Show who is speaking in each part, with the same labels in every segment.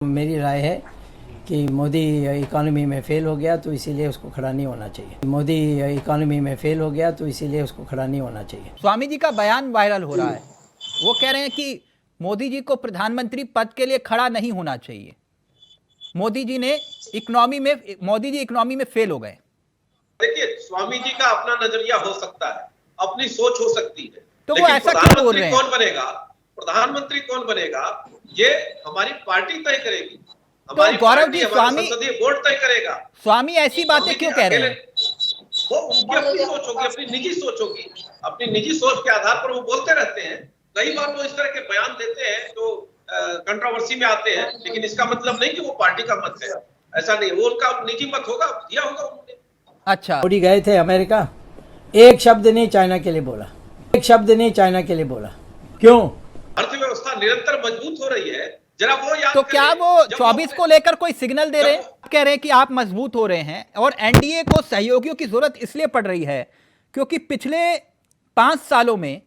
Speaker 1: मेरी राय है कि मोदी इकोनॉमी में फेल हो गया तो इसीलिए उसको खड़ा नहीं होना चाहिए। मोदी इकोनॉमी में फेल हो गया तो इसीलिए उसको खड़ा नहीं होना चाहिए।
Speaker 2: स्वामी जी का बयान वायरल हो रहा है। वो कह रहे हैं कि मोदी जी को प्रधानमंत्री पद के लिए खड़ा नहीं होना चाहिए। मोदी जी इकोनॉमी में फेल हो गए।
Speaker 3: देखिए, स्वामी जी का अपना नजरिया हो सकता है, अपनी सोच हो सकती है,
Speaker 2: तो वो
Speaker 3: लेकिन
Speaker 2: ऐसा क्यों बोल रहे हैं?
Speaker 3: प्रधानमंत्री कौन बनेगा ये हमारी पार्टी तय करेगी।
Speaker 2: तो गौरव जी,
Speaker 3: संसदीय बोर्ड तय करेगा।
Speaker 2: स्वामी ऐसी बातें क्यों कह रहे हैं?
Speaker 3: वो उनकी अपनी सोच होगी, अपनी निजी सोच होगी। अपनी निजी सोच के आधार पर वो बोलते रहते हैं। कई बार वो इस तरह के बयान देते हैं जो कंट्रोवर्सी में आते हैं, लेकिन इसका मतलब नहीं कि वो पार्टी का मत है। ऐसा नहीं, वो उनका निजी मत होगा, दिया होगा उन्होंने।
Speaker 2: अच्छा,
Speaker 1: मोदी गए थे अमेरिका, एक शब्द नहीं चाइना के लिए बोला, एक शब्द नहीं चाइना के लिए बोला। क्यों?
Speaker 3: अर्थव्यवस्था निरंतर मजबूत हो रही है, जरा वो याद
Speaker 2: तो
Speaker 3: करें।
Speaker 2: क्या वो 24 को लेकर कोई सिग्नल दे रहे हैं? कह रहे हैं कि आप मजबूत हो रहे हैं और एनडीए को सहयोगियों की जरूरत इसलिए पड़ रही है क्योंकि पिछले 5 सालों में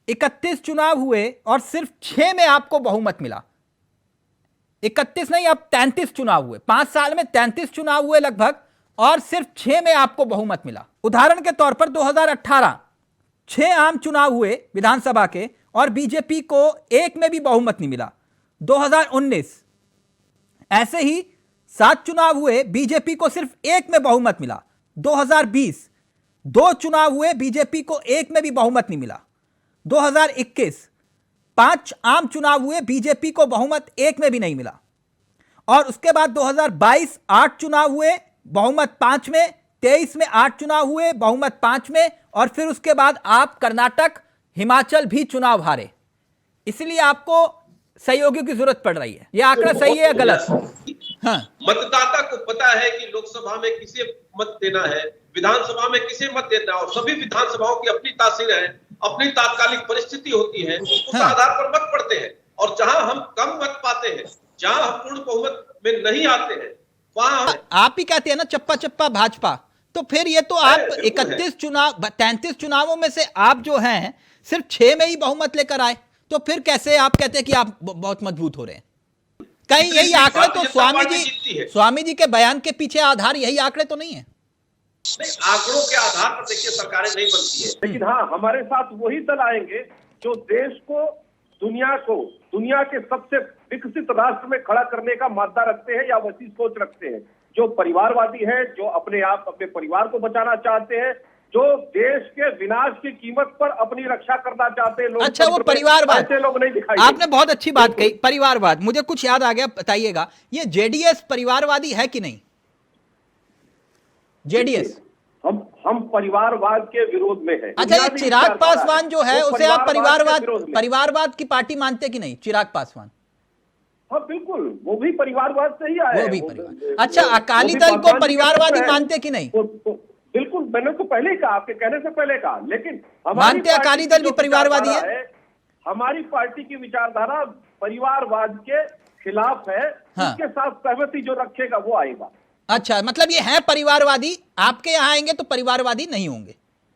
Speaker 2: 31 चुनाव हुए और सिर्फ 6 में आपको बहुमत मिला। 31 नहीं, अब 33 चुनाव हुए। 5 साल में 33 चुनाव हुए लगभग, और सिर्फ 6 में आपको बहुमत मिला। उदाहरण के तौर पर 2018 6 आम चुनाव हुए विधानसभा के और बीजेपी को एक में भी बहुमत नहीं मिला। 2019 ऐसे ही 7 चुनाव हुए, बीजेपी को सिर्फ एक में बहुमत मिला। 2020 2 चुनाव हुए, बीजेपी को एक में भी बहुमत नहीं मिला। 2021 5 आम चुनाव हुए, बीजेपी को बहुमत एक में भी नहीं मिला। और उसके बाद 2022 8 चुनाव हुए, बहुमत 5 में। 23 में 8 चुनाव हुए, बहुमत 5 में। और फिर उसके बाद आप कर्नाटक, हिमाचल भी चुनाव हारे। इसलिए आपको सहयोगियों की जरूरत पड़ रही है। यह आंकड़ा सही है या गलत? हाँ,
Speaker 3: मतदाता को पता है कि लोकसभा में किसे मत देना है, विधानसभा में किसे मत देना है, और सभी विधानसभाओं की अपनी तासीर है, अपनी तात्कालिक परिस्थिति होती है, उस आधार पर मत पड़ते हैं। और जहां हम कम मत पाते हैं, जहां हम पूर्ण बहुमत में नहीं आते हैं, वहां
Speaker 2: आप ही कहते हैं ना चप्पा चप्पा भाजपा। तो फिर ये तो आप 33 चुनावों में से आप जो हैं सिर्फ 6 में ही बहुमत लेकर आए, तो फिर कैसे आप कहते हैं कि आप बहुत मजबूत हो रहे हैं? कहीं यही आंकड़े तो स्वामी जी के बयान के पीछे आधार यही आंकड़े तो नहीं है?
Speaker 3: नहीं, आंकड़ों के आधार पर देखिए सरकारें नहीं बनती है।
Speaker 4: लेकिन हाँ, हमारे साथ वही दल आएंगे जो देश को दुनिया के सबसे विकसित राष्ट्र में खड़ा करने का मादा रखते हैं या वैसी सोच रखते हैं, जो परिवारवादी है, जो अपने परिवार को बचाना चाहते हैं, जो देश के विनाश की कीमत पर अपनी रक्षा करना चाहते हैं।
Speaker 2: अच्छा, वो परिवारवाद,
Speaker 4: ऐसे लोग नहीं दिखाई।
Speaker 2: आपने बहुत अच्छी बात कही, परिवारवाद। मुझे कुछ याद आ गया, बताइएगा, ये जेडीएस परिवारवादी है कि नहीं? जेडीएस
Speaker 4: हम परिवारवाद के विरोध में हैं।
Speaker 2: अच्छा, ये चिराग पासवान जो है उसे आप परिवारवाद की पार्टी मानते कि नहीं? चिराग पासवान,
Speaker 4: हाँ बिल्कुल, वो भी परिवारवाद से ही आया
Speaker 2: वो भी परिवार। अच्छा, अकाली दल को परिवारवादी मानते कि नहीं?
Speaker 4: बिल्कुल, मैंने तो पहले ही कहा, आपके कहने से पहले कहा। लेकिन
Speaker 2: मानते अकाली दल भी परिवारवादी है?
Speaker 4: हमारी पार्टी की विचारधारा परिवारवाद के खिलाफ है।
Speaker 2: हाँ।
Speaker 4: उसके साथ सहमति जो रखेगा वो आएगा।
Speaker 2: अच्छा, मतलब ये है परिवारवादी, आपके यहाँ आएंगे तो परिवारवादी नहीं होंगे?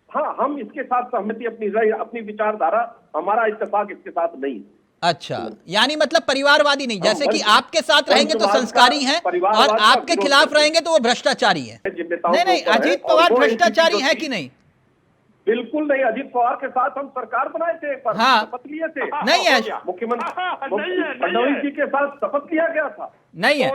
Speaker 4: हाँ, हम इसके साथ सहमति, अपनी विचारधारा, हमारा इत्तेफाक इसके साथ नहीं।
Speaker 2: अच्छा, यानी मतलब परिवारवादी नहीं। जैसे कि आपके साथ रहेंगे तो संस्कारी हैं और आपके खिलाफ रहेंगे तो वो भ्रष्टाचारी हैं। नहीं, अजीत पवार भ्रष्टाचारी है कि नहीं?
Speaker 4: बिल्कुल नहीं। अजीत पवार के साथ हम सरकार बनाए थे, एक बार शपथ लिए थे।
Speaker 2: नहीं है
Speaker 4: मुख्यमंत्री फडणवीस जी के साथ शपथ लिया गया था।
Speaker 2: नहीं है।